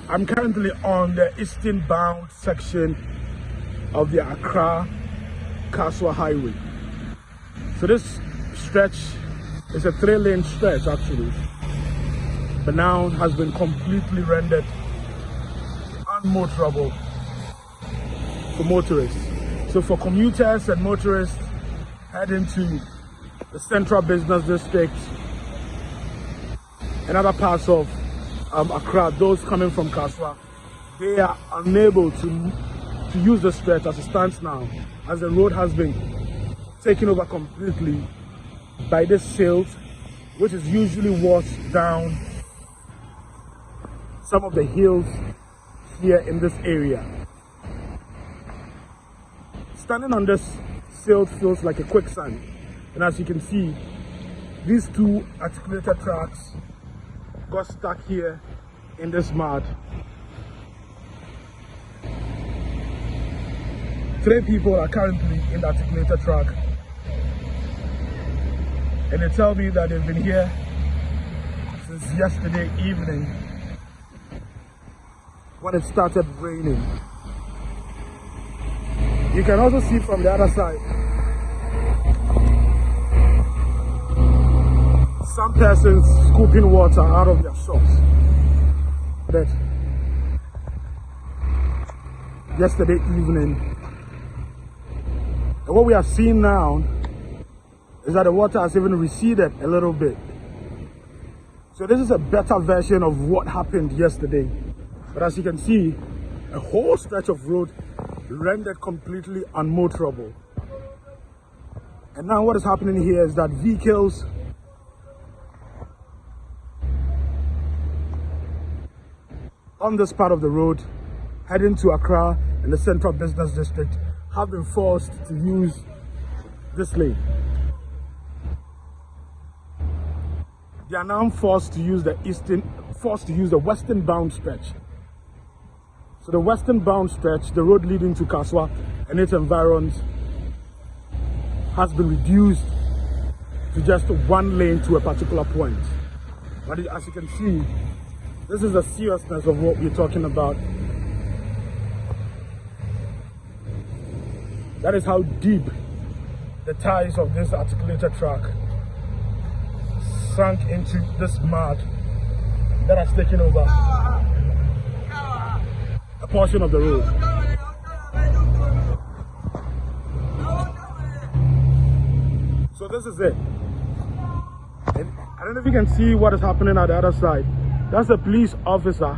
I'm currently on the eastern bound section of the Accra-Kasoa Highway. So this stretch is a 3-lane stretch actually, but now has been completely rendered unmotorable for motorists. So for commuters and motorists heading to the central business district and other parts of Accra, those coming from Kasoa, they are unable to use the stretch as it stands now, as the road has been taken over completely by this silt, which is usually washed down some of the hills here in this area. Standing on this silt feels like a quicksand, and as you can see, these two articulated tracks got stuck here in this mud. 3 people are currently in the articulated track, and they tell me that they've been here since yesterday evening when it started raining. You can also see from the other side some persons scooping water out of their shops. But yesterday evening, and what we are seeing now is that the water has even receded a little bit. So this is a better version of what happened yesterday. But as you can see, a whole stretch of road rendered completely unmotorable. And now what is happening here is that vehicles on this part of the road heading to Accra and the central business district have been forced to use this lane. They are now forced to use the western bound stretch. So the western bound stretch, the road leading to Kasoa and its environs, has been reduced to just 1 lane to a particular point. But as you can see, this is the seriousness of what we're talking about. That is how deep the ties of this articulated track sunk into this mud that has taken over a portion of the road. So this is it. And I don't know if you can see what is happening at the other side. That's a police officer